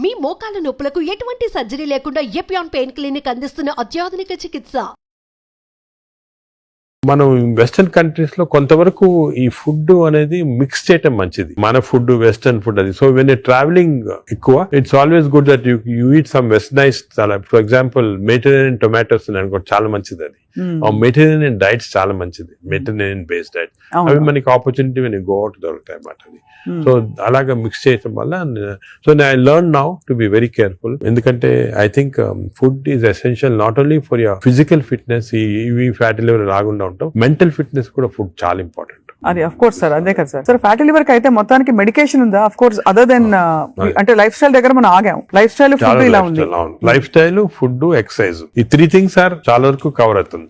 మీ మోకాల నొప్పులకు ఎటువంటి సర్జరీ లేకుండా ఎపియాన్ పెయిన్ క్లినిక్ అందిస్తున్న అత్యాధునిక చికిత్స. మనం వెస్టర్న్ కంట్రీస్ లో కొంతవరకు ఈ ఫుడ్ అనేది మిక్స్ చేయటం మంచిది. మన ఫుడ్ వెస్టర్న్ ఫుడ్ అది. సో వెన్ ట్రావెలింగ్ ఎక్కువ it's always good that you eat some westernise. For example Mediterranean tomatoes అనుకోండి, చాలా మంచిది అది. మెడిటరేనియన్ డైట్స్ చాలా మంచిది, మెడిటరేనియన్ బేస్డ్ డైట్. అవి మనకి ఆపర్చునిటీ వెన్ గో అవుట్ దొరుకుతాయి అన్నమాట అది. సో అలాగా మిక్స్ చేయటం వల్ల so I learn now to be very careful. ఎందుకంటే I think food is essential not only for your physical fitness, ఈ ఫ్యాటీ లివర్ రాకుండా ఉంటాం, మెంటల్ ఫిట్నెస్ కూడా ఫుడ్ చాలా ఇంపార్టెంట్. అది అఫ్ కోర్స్ సార్, అదే కదా సార్. ఫ్యాటీ లివర్ కి అయితే మొత్తానికి మెడికేషన్ ఉందా? అఫ్ కోర్స్ అదర్ దెన్ అంటే లైఫ్ స్టైల్ దగ్గర మనం ఆగాం. లైఫ్ స్టైల్ ఫుడ్ ఇలా ఉంది. లైఫ్ స్టైల్, ఫుడ్, ఎక్సర్సైజ్, ఈ 3 things ఆర్ చాలా వరకు కవర్ అవుతుంది.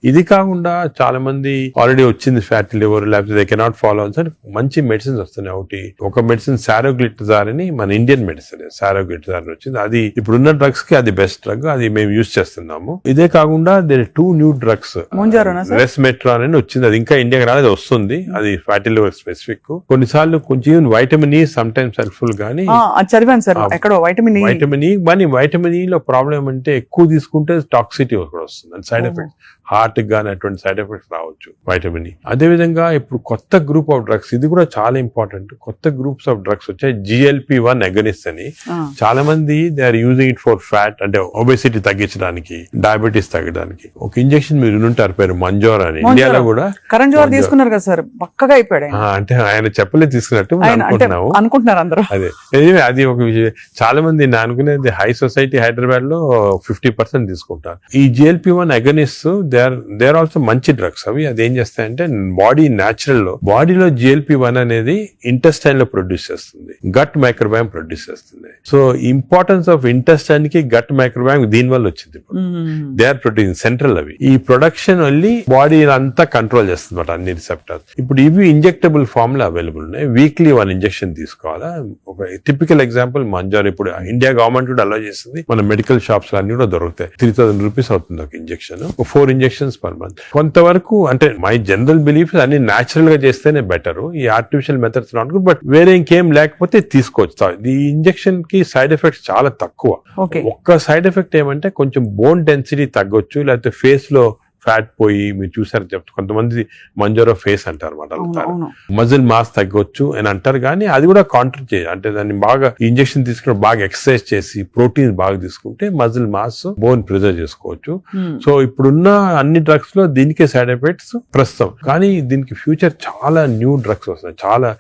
ఇది కాకుండా చాలా మంది ఆల్రెడీ వచ్చింది ఫ్యాటీ లివర్, లేకపోతే దే కెనాట్ ఫాలో సార్, మంచి మెడిసిన్స్ వస్తున్నాయి. ఒక మెడిసిన్ సారోగ్లిటజార్ అని, మన ఇండియన్ మెడిసిన్ సారోగ్లిటజార్ వచ్చింది. అది ఇప్పుడున్న డ్రగ్స్ కి అది బెస్ట్ డ్రగ్, అది మేము యూజ్ చేస్తున్నాము. ఇదే కాకుండా దేర్ 2 new drugs, రెస్మెట్రాన్ అని వచ్చింది. అది ఇంకా ఇండియాకి రాలేదు, వస్తుంది. అది ఫ్యాటీ లివర్ స్పెసిఫిక్. కొన్నిసార్లు కొంచెం vitamin E some times helpful గానీ చదివాను సార్ ఎక్కడో వైటమిన్ ఈ లో ప్రాబ్లం అంటే ఎక్కువ తీసుకుంటే టాక్సిటీ కూడా వస్తుంది, సైడ్ ఎఫెక్ట్, హార్ట్ గానీ అటువంటి సైడ్ ఎఫెక్ట్స్ రావచ్చు వైటమిన్ ఈ. అదే విధంగా ఇప్పుడు కొత్త గ్రూప్ ఆఫ్ డ్రగ్స్, ఇది కూడా చాలా ఇంపార్టెంట్. కొత్త గ్రూప్స్ ఆఫ్ డ్రగ్స్ వచ్చాయి, GLP-1 అగనిస్ట్ అని. చాలా మంది they are using it for fat, అంటే ఒబెసిటీ తగ్గించడానికి, డయాబెటీస్ తగ్గడానికి. ఒక ఇంజెక్షన్ మీరు వినుంటారు, పేరు మంజోర్ అని. ఇండియాలో కూడా కరణ్ జోహర్ తీసుకున్నారు కదా సార్, పక్కగా అయిపోయాడు. అంటే ఆయన చెప్పలే తీసుకున్నట్టు అనుకుంటున్నారు అందరూ. అదే అది ఒక విషయం. చాలా మంది నేను అనుకునేది హై సొసైటీ హైదరాబాద్ లో 50% తీసుకుంటారు ఈ GLP-1 agonist. They are also మంచి డ్రగ్స్ అవి. అది ఏం చేస్తాయంటే బాడీ న్యాచురల్ లో, బాడీలో GLP-1 అనేది ఇంటెస్టైన్ లో ప్రొడ్యూస్ చేస్తుంది, గట్ మైక్రోబయామ్ ప్రొడ్యూస్ చేస్తుంది. సో ఇంపార్టెన్స్ ఆఫ్ ఇంటెస్టైన్ కి గట్ మైక్రోబయామ్ దీని వల్ల వచ్చింది. They are producing central. అవి ఈ ప్రొడక్షన్ వెళ్ళి బాడీ అంతా కంట్రోల్ చేస్తుంది అన్ని రిసెప్టర్స్. ఇప్పుడు ఇవి ఇంజెక్టబుల్ ఫామ్ లో అవైలబుల్ ఉన్నాయి. వీక్లీ 1 ఇంజెక్షన్ తీసుకోవాలా. ఒక టిపికల్ ఎగ్జాంపుల్ మంజోర్. ఇప్పుడు ఇండియా గవర్నమెంట్ కూడా అలో చేస్తుంది, మన మెడికల్ షాప్స్ అన్ని కూడా దొరుకుతాయి. 3000 రూపీస్ అవుతుంది ఒక ఇంజెక్షన్, 4 ఇంజెక్షన్స్ పర్ మంత్. కొంతవరకు అంటే మై జనరల్ బిలీఫ్ అన్ని న్యాచురల్ గా చేస్తేనే బెటర్, ఈ artificial methods not good. But వేరే ఇంకేం లేకపోతే తీసుకోవచ్చు. ఈ ఇంజెక్షన్ కి సైడ్ ఎఫెక్ట్స్ చాలా తక్కువ. ఒక్క సైడ్ ఎఫెక్ట్ ఏమంటే కొంచెం బోన్ డెన్సిటీ తగ్గొచ్చు, లేకపోతే ఫేస్ లో ఫ్యాట్ పోయి, మీరు చూసారు చెప్తా కొంతమంది మంజోరో ఫేస్ అంటారు అన్నమాట, మజిల్ మాస్ తగ్గొచ్చు అని అంటారు. కానీ అది కూడా కాంట్రీ చేయాలి, అంటే దాన్ని బాగా ఇంజెక్షన్ తీసుకుని బాగా ఎక్సర్సైజ్ చేసి ప్రోటీన్స్ బాగా తీసుకుంటే మజిల్ మాస్, బోన్ ప్రిజర్వ్ చేసుకోవచ్చు. సో ఇప్పుడున్న అన్ని డ్రగ్స్ లో దీనికే సైడ్ ఎఫెక్ట్స్ ప్రస్తుతం. కానీ దీనికి ఫ్యూచర్ చాలా న్యూ డ్రగ్స్ వస్తున్నాయి చాలా.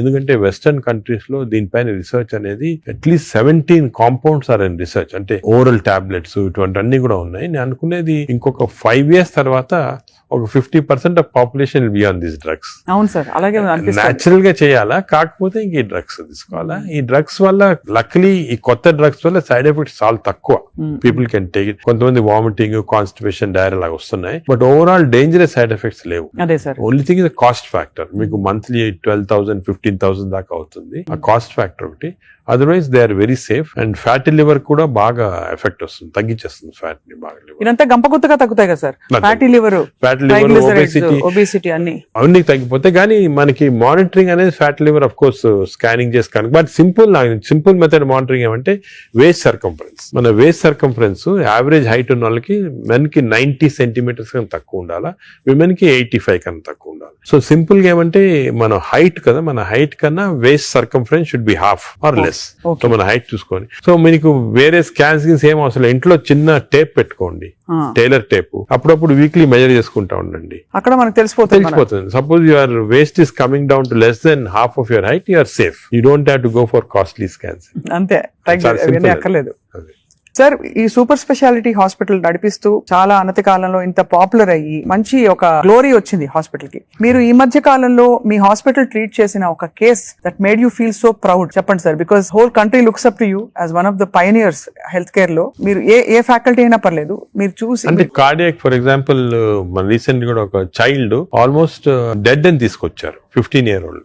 ఎందుకంటే వెస్టర్న్ కంట్రీస్ లో దీనిపైన రీసెర్చ్ అనేది at least 17 compounds are in research. అంటే ఓరల్ టాబ్లెట్స్ ఇటువంటి అన్ని కూడా ఉన్నాయి. నేను అనుకునేది ఇంకొక 5 years తర్వాత ఒక 50% of population will be on these drugs. అవును సార్, అలాగే న్యాచురల్ గా చేయాలా, కాకపోతే ఇంక ఈ డ్రగ్స్ తీసుకోవాలా. ఈ డ్రగ్స్ వల్ల లక్లీ ఈ కొత్త డ్రగ్స్ వల్ల సైడ్ ఎఫెక్ట్స్ చాలా తక్కువ. People can take it. కొంతమంది వామిటింగ్, కాన్స్టిపేషన్, డైరియా లాగా వస్తున్నాయి, but overall dangerous side effects లేవు. Only thing is cost factor. మీకు మంత్లీ 12,000 15,000 దాకా అవుతుంది, ఆ కాస్ట్ ఫ్యాక్టర్ ఒకటి. Otherwise they are very safe. And fatty liver కూడా బాగా ఎఫెక్ట్ వస్తుంది, తగ్గించేస్తుంది ఫ్యాట్ ని బాగా. ఇదంతా గంపగుత్తగా తగ్గుతాయి కదా సార్, ఫ్యాటీ లివర్, ఒబేసిటీ అన్ని తగ్గిపోతాయి. కానీ మనకి మానిటరింగ్ అనేది fatty liver of course scanning చేసి కనుక. బట్ సింపుల్ మెథడ్ మానిటరింగ్ ఏమంటే వేస్ట్ సర్కంఫరెన్స్. మన వేస్ట్ సర్కంఫరెన్స్ యావరేజ్ హైట్ ఉన్న వాళ్ళకి మెన్ కి 90 centimeters కన్నా తక్కువ ఉండాలా, విమెన్ కి 85 కన్నా తక్కువ ఉండాలి. సో సింపుల్ గా ఏమంటే మన హైట్ కదా, మన హైట్ కన్నా waist circumference should be half or less. So మన హైట్ చూసుకొని. సో మీకు వేరే స్కాన్స్ ఏం అవసరం, ఇంట్లో చిన్న టేప్ పెట్టుకోండి, టైలర్ టేప్. అప్పుడప్పుడు వీక్లీ మెజర్ చేసుకుంటా ఉండండి, అక్కడ మనకు తెలిసిపోతుంది. Suppose your waist is coming down to less than half of your height, you're safe. You don't have to go for costly scans. అంతే, అక్కర్లేదు. సార్, ఈ సూపర్ స్పెషాలిటీ హాస్పిటల్ నడిపిస్తూ చాలా అనతి కాలంలో ఇంత పాపులర్ అయ్యి మంచి ఒక గ్లోరీ వచ్చింది హాస్పిటల్ కి. మీరు ఈ మధ్య కాలంలో మీ హాస్పిటల్ ట్రీట్ చేసిన ఒక case that made you feel so proud చెప్పండి sir. Because whole country looks up to you as one of the pioneers health care లో. మీరు ఏ ఫ్యాకల్టీ అయినా పర్లేదు, మీరు చూసి. అంటే కార్డియాక్ ఫర్ ఎగ్జాంపుల్ మన రీసెంట్ కూడా ఒక చైల్డ్ ఆల్మోస్ట్ డెడ్ అని తీసుకొచ్చారు, 15 year old.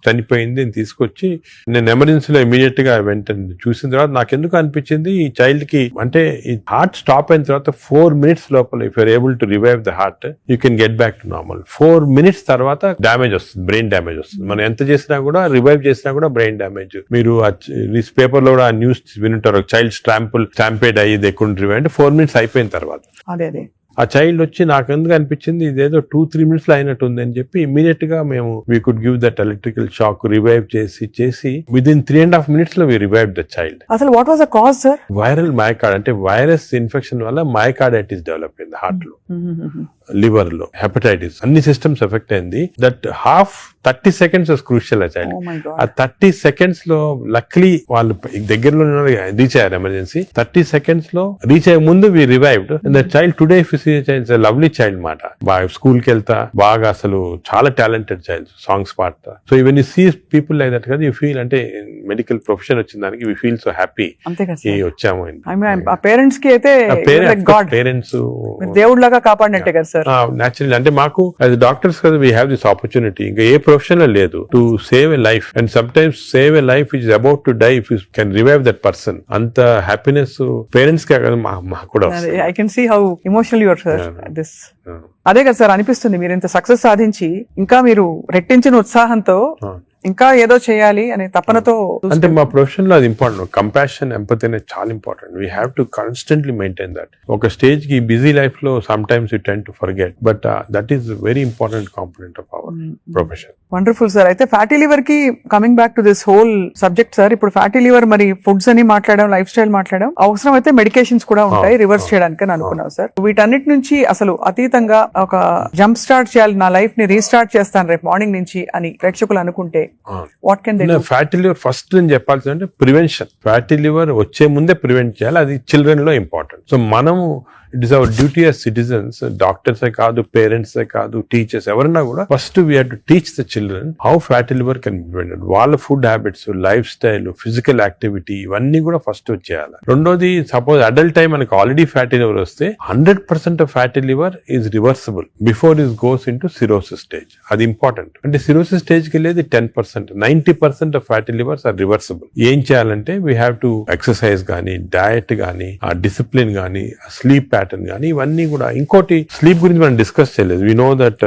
చనిపోయింది అని తీసుకొచ్చి నేను ఎమర్జెన్సీలో ఇమీడియట్ గా వెంటనే చూసిన తర్వాత నాకు ఎందుకు అనిపించింది ఈ చైల్డ్ కి అంటే ఈ హార్ట్ స్టాప్ అయిన తర్వాత 4 minutes లోపల if you're able to revive the heart you can get back to normal. 4 minutes తర్వాత డ్యామేజ్ వస్తుంది, బ్రెయిన్ డ్యామేజ్ వస్తుంది. మనం ఎంత చేసినా కూడా రివైవ్ చేసినా కూడా బ్రెయిన్ డ్యామేజ్. మీరు న్యూస్ పేపర్ లో కూడా ఆ న్యూస్ వింటారు, చైల్డ్ స్టాంపేడ్ అయ్యి ఎక్కువ రివైవ్ అంటే 4 minutes అయిపోయిన తర్వాత. అదే ఆ చైల్డ్ వచ్చి నాకు ఎందుకు అనిపించింది ఇదేదో 2-3 minutes లో అయినట్టు ఉంది అని చెప్పి ఇమీడియట్ గా మేము we could give that electrical shock revive చేసి విదిన్ 3.5 minutes లో వీ రివైవ్ ద చైల్డ్. అసలు what was the cause sir? Viral myocard అంటే వైరస్ ఇన్ఫెక్షన్ వల్ల మయోకార్డైటిస్ డెవలప్ అయింది హార్ట్ లో, లివర్ లో, హెపటైటిస్, అన్ని సిస్టమ్స్ ఎఫెక్ట్ అయింది. దట్ 30 seconds క్రూషియల్ ఆ చైల్డ్. ఆ 30 seconds లో లక్లీ వాళ్ళు దగ్గరలో రీచ్ అయ్యారు ఎమర్జెన్సీ. 30 seconds లో రీచ్ అయ్యే ముందు we revived. The child today child lovely child మాట. బాగా స్కూల్ కి వెళ్తా, బాగా అసలు చాలా టాలెంటెడ్ చైల్డ్, సాంగ్స్ పాడతా. So even you see people like that కదా, యూ ఫీల్ అంటే మెడికల్ ప్రొఫెషన్ వచ్చిన దానికి వి ఫీల్ సో హ్యాపీ వచ్చాము. పేరెంట్స్ కి అయితే పేరెంట్స్ దేవుడు లాగా కాపాడినట్టే కదా సార్. నేచురల్ అంటే మాకు యాజ్ డాక్టర్స్ కదా వీ హ్యావ్ దిస్ ఆపర్చునిటీ. ఇంకా ఏ ప్రొఫెషన్ లో లేదు to save a life. And sometimes save a life is about to die if you can revive that person. అంత హ్యాపీనెస్ పేరెంట్స్ కే కదా మాకు కూడా. I can see how emotional you are sir this. అదే కదా sir అనిపిస్తుంది, మీరు ఇంత సక్సెస్ సాధించి ఇంకా మీరు రెట్టించిన ఉత్సాహంతో ఇంకా ఏదో చేయాలి అనే తపనతో. అంటే మా ప్రొఫెషన్ లో అది ఇంపార్టెంట్. కంపాషన్, ఎంపతి అనేది చాలా important. We have to constantly maintain that. ఒక స్టేజ్ కి బిజీ లైఫ్ లో some times you tend to forget, but that is very important component of our profession. Wonderful sir. అయితే fatty liver కి coming back to this whole subject sir, ఇప్పుడు fatty liver మరి foods అని మాట్లాడడం, life style మాట్లాడడం, అవసరం అయితే medications కూడా ఉంటాయి రివర్స్ చేయడానికి అని అనుకున్నాం సార్. వీటన్నిటి నుంచి అసలు అతీతంగా ఒక జంప్ స్టార్ట్ చేయాలి, నా లైఫ్ ని రీస్టార్ట్ చేస్తాను రేపు మార్నింగ్ నుంచి అని ప్రేక్షకులు అనుకుంటే what can they do? Fatty liver first నేను చెప్పాల్సి అంటే ప్రివెన్షన్. ఫ్యాటీ లివర్ వచ్చే ముందే ప్రివెంట్ చేయాలి, అది చిల్డ్రన్ లో ఇంపార్టెంట్. సో మనము it is our duty as citizens, డాక్టర్సే కాదు, పేరెంట్సే కాదు, టీచర్స్ ఎవరన్నా కూడా first we have to teach the children how fatty liver can be prevented. వాళ్ళ food habits, lifestyle, physical activity ఇవన్నీ కూడా ఫస్ట్ చేయాలి. రెండోది, సపోజ్ అడల్ట్ టైం మనకి ఆల్రెడీ ఫ్యాటీ లివర్ వస్తే 100% of fatty liver is reversible before is goes into cirrhosis stage. అది important. అంటే cirrhosis stage కి వెళ్ళేది 10%. 90% of fatty livers are reversible. ఏం చేయాలంటే వీ హ్యావ్ టు ఎక్సర్సైజ్ గానీ, డయట్ గానీ, ఆ డిసిప్లిన్ గానీ, స్లీప్ ప్యాటర్న్ కానీ ఇవన్నీ కూడా. ఇంకోటి స్లీప్ గురించి మనం డిస్కస్ చేయలేదు. వి నో దట్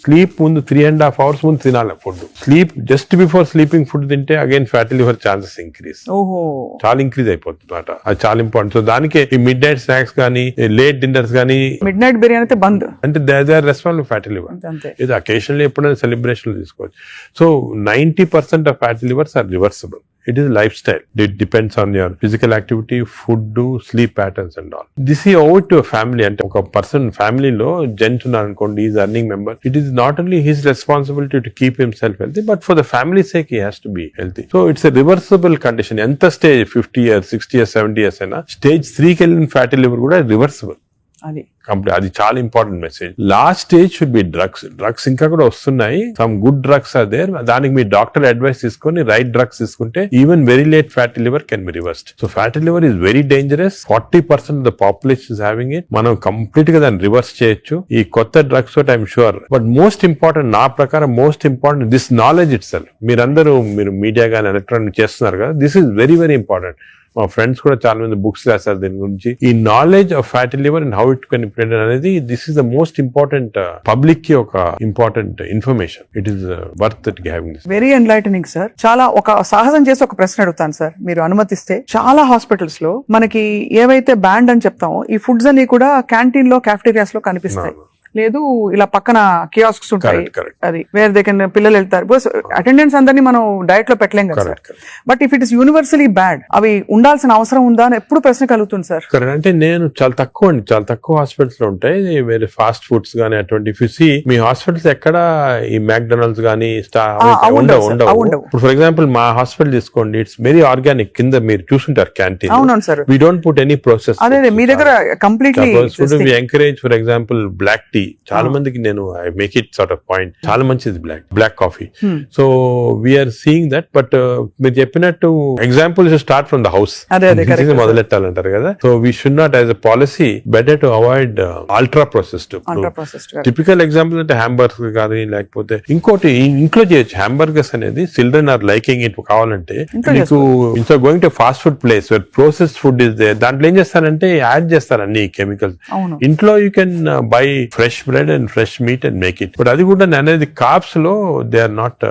స్లీప్ ముందు 3.5 hours ముందు తినాలి food. Sleep just before sleeping food తింటే again fatty liver chances increase, చాలా ఇంక్రీజ్ అయిపోతుంది అన్నమాట. అది చాలా ఇంపార్టెంట్. సో దానికి ఈ మిడ్ నైట్ స్నాక్స్ కానీ, లేట్ డిన్నర్స్ కానీ, మిడ్ నైట్ బిర్యానీ అయితే బంద్ అంటే they are responsible fatty liver. ఇది అకేషనల్లీ ఎప్పుడైనా సెలబ్రేషన్ తీసుకోవచ్చు. So 90% of fatty livers are reversible. It is lifestyle. It depends on your physical activity, food, sleep patterns and all. This is over to a family. And a person family lo gentunar ankondi is earning member. It is not only his responsibility to keep himself healthy, but for the family's sake he has to be healthy. So it's a reversible condition. Enta stage 50 years, 60 years, 70 years aina stage 3 ki ellin fatty liver kuda reversible. అది చాలా important message. Last stage should be drugs ఇంకా కూడా వస్తున్నాయి. Some good drugs are there. దానికి మీ doctor advice తీసుకొని right drugs తీసుకుంటే even very late fatty liver can be reversed. So fatty liver is very dangerous. 40% of the population is having it. మనం కంప్లీట్ గా దాన్ని రివర్స్ చేయొచ్చు ఈ కొత్త డ్రగ్స్ తోటి, I'm sure. But most important, నా ప్రకారం most important this knowledge it self. మీరు మీడియా గానీ ఎలక్ట్రానిక్ చేస్తున్నారు కదా, this is very very important. మా ఫ్రెండ్స్ కూడా చాలా మంది బుక్స్ రాశారు దీని గురించి. ఈ knowledge of fatty liver and how it can prevent అనేది this is the most important public కి ఒక important information. It is worth it having this. Very enlightening sir. చాలా ఒక సాహసం చేసి ఒక ప్రశ్న అడుగుతాను సార్, మీరు అనుమతిస్తే. చాలా హాస్పిటల్స్ లో మనకి ఏవైతే బ్యాండ్ అని చెప్తామో ఈ ఫుడ్స్ అన్ని కూడా క్యాంటీన్ లో, క్యాఫ్టేరియాస్ లో కనిపిస్తాయి. లేదు ఇలా పక్కన కియాస్క్స్ ఉంటాయి, అది వేర్ దే కెన్ పిల్లలు వెళ్తారు. బికాస్ అటెండెన్స్ అందరినీ మనం డయట్ లో పెట్టలేం కదా sir. But if it is universally bad, అవి ఉండాల్సిన అవసరం ఉందా అని ఎప్పుడు ప్రశ్న కలుగుతుంది సార్. అంటే నేను చాలా తక్కువ హాస్పిటల్స్ లో ఉంటాయి వేరే ఫాస్ట్ ఫుడ్స్ గానీ అటువంటి. మీ హాస్పిటల్స్ ఎక్కడ ఈ మ్యాక్డొనాల్డ్స్ గానీ ఉండవు. ఇప్పుడు ఫర్ ఎగ్జాంపుల్ మా హాస్పిటల్ తీసుకోండి, ఇట్స్ వెరీ ఆర్గానిక్. కింద మీరు చూసుంటారు క్యాంటీన్. అవును sir. We don't put any process. అదే మీ దగ్గర completely encourage for example black tea. Tea చాలా మందికి నేను I make it sort of point, చాలా మంచిది black coffee. So we're seeing that. But మీరు చెప్పినట్టు example start from the house మొదలెట్టాలంటారు కదా. So we should not as a policy better to avoid ultra processed. Typical example అంటే hamburger కానీ లేకపోతే ఇంకోటి ఇంట్లో చేయొచ్చు. హ్యాంబర్గర్స్ అనేది చిల్డ్రన్ ఆర్ లైకింగ్ ఇట్ కావాలంటే మీకు ఇంట్లో going to fast food place where processed food is there, దాంట్లో ఏం చేస్తారంటే యాడ్ చేస్తారు అన్ని కెమికల్స్. ఇంట్లో you can buy fresh bread and fresh meat and make it. But అది కూడా అనేది కార్బ్స్ లో they are not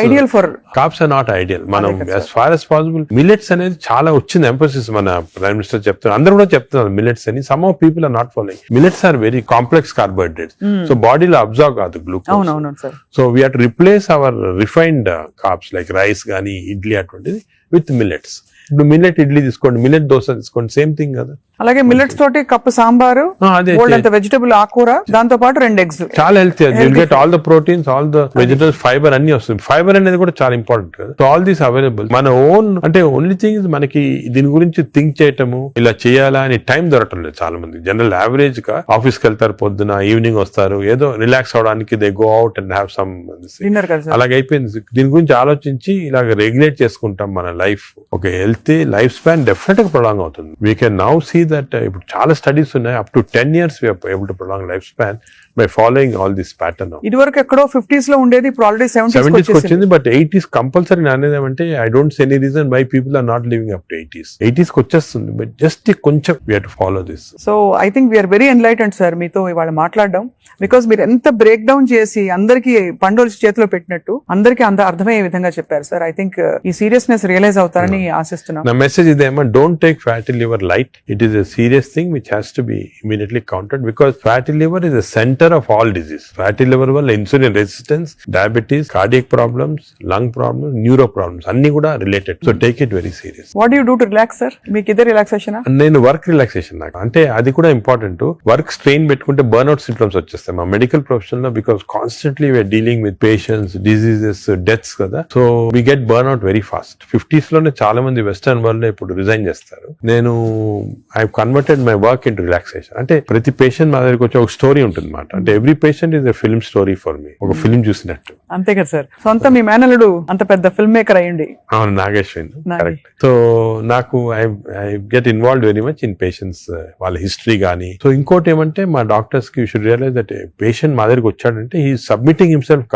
ideal for carbs are not ideal. మనం as far as possible millets అనేది చాలా వచ్చింది ఎంఫోసిస్, మన ప్రైమ్ మినిస్టర్ చెప్తున్నారు, అందరూ కూడా చెప్తున్నారు మిల్లెట్స్ అని. Some of people are not following. Millets are very complex carbohydrates, so బాడీలో అబ్జర్వ్ కాదు glucose. So we have to replace our refined carbs like rice కానీ ఇడ్లీ అటువంటిది విత్ మిల్లెట్స్. ఇప్పుడు మిల్లెట్ ఇడ్లీ తీసుకోండి, మిల్లెట్ దోశ తీసుకోండి, సేమ్ థింగ్ కదా. అలాగే మిల్లెట్స్ తోటి కప్పు సాంబారు, వెజిటబుల్ ఆకుకూర, దాంతో పాటు 2 eggs, చాలా healthy. You'll get all the proteins, all the vegetables, fibre అన్ని వస్తుంది. ఫైబర్ అనేది కూడా చాలా ఇంపార్టెంట్ కదా. So all these available. మన ఓన్ అంటే ఓన్లీ థింగ్ మనకి దీని గురించి థింక్ చేయటము, ఇలా చేయాలా అని టైం దొరకటం లేదు చాలా మంది. జనరల్ యావరేజ్ గా ఆఫీస్ కి వెళ్తారు, పొద్దున ఈవినింగ్ వస్తారు, ఏదో రిలాక్స్ అవడానికి they go out and have some dinner. అలాగే అయిపోయింది. దీని గురించి ఆలోచించి ఇలాగ రెగ్యులేట్ చేసుకుంటాం మన లైఫ్. ఒక హెల్తీ లైఫ్ స్పాన్ డెఫినెట్ గా ప్రొలాంగ్ అవుతుంది. We can now see that ఇప్పుడు చాలా స్టడీస్ ఉన్నాయి, up to 10 years we are able to prolong lifespan by following all this pattern. ఇది వరకు ఎక్కడో 50s లో ఉండేది, ఇప్పుడు ఆల్రెడీ 70s వచ్చింది. బట్ 80s కంపల్సరీ అనేది అంటే I don't see any reason why people are not living up to 80s కి వచ్చేస్తుంది. బట్ జస్ట్ కొంచెం we have to follow this. So I think we're very enlightened sir మీతో ఇవాళ మాట్లాడడం. Because మీరు ఎంత బ్రేక్ డౌన్ చేసి అందరికి పండుగ చేతిలో పెట్టినట్టు అందరికి అర్థమయ్యే విధంగా చెప్పారు సార్. ఐ థింక్ ఈ సీరియస్నెస్ రియలైజ్ అవుతారని ఆశిస్తున్నాం. నా మెసేజ్ ఇదేమో, don't take fatty liver light. It is a serious thing which has to be immediately countered because fatty liver is the center of all disease. Fatty liver వల్ల insulin resistance, diabetes, cardiac problems, lung problems, neuro problems అన్ని కూడా related. So take it very serious. What do you do to relax sir? మీకు ఇదే relaxation? నేను work relaxation నాకు అంటే అది కూడా ఇంపార్టెంట్. వర్క్ స్ట్రెయిన్ పెట్టుకుంటే బర్న్అవుట్ సింప్టమ్స్ వచ్చేస్తాయి మా మెడికల్ ప్రొఫెషన్ లో. Because constantly we're dealing with patients, diseases, deaths కదా. So we get burnout very fast. 50s లోనే చాలా మంది వెస్టర్న్ వరల్డ్ లో ఇప్పుడు రిజైన్ చేస్తారు. నేను I converted my work into relaxation. అంటే ప్రతి పేషెంట్ మా దగ్గరికి వచ్చి ఒక స్టోరీ ఉంటుంది అన్నమాట. అంటే every patient is a film story for me, ఒక ఫిల్మ్ చూసినట్టు. అంతే కదా సార్. సొంత మీ మేనల్లుడు అంత పెద్ద ఫిల్మ్ మేకర్ అయ్యండి. అవును, నాగేశ్వరి. కరెక్ట్. సో నాకు I get involved very much in patients, వాళ్ళ హిస్టరీ గానీ. సో ఇంకోటి ఏమంటే మా డాక్టర్స్ కి you should realise that patient మా దగ్గరికి వచ్చాడంటే he submitting himself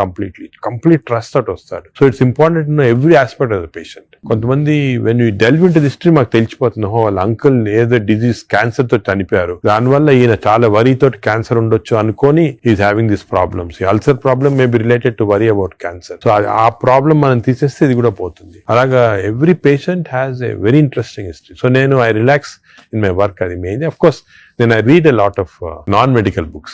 complete trust తోటి వస్తాడు. So it's important to know every aspect of the patient. కొంతమంది when you delve into the history మాకు తెలిసిపోతుంది, వాళ్ళ అంకుల్ ఏదో డిజీజ్ క్యాన్సర్ తో చనిపోయారు, దానివల్ల ఈయన చాలా వరీ తోటి క్యాన్సర్ ఉండొచ్చు అనుకొని is having this problems. Ulcer problem may be related to worry about cancer. So ఆ ప్రాబ్లమ్ మనం తీసేస్తే ఇది కూడా పోతుంది. అలాగా every patient has a very interesting history. So నేను I relax in my work. అది main. Of course then I read a lot of non-medical books.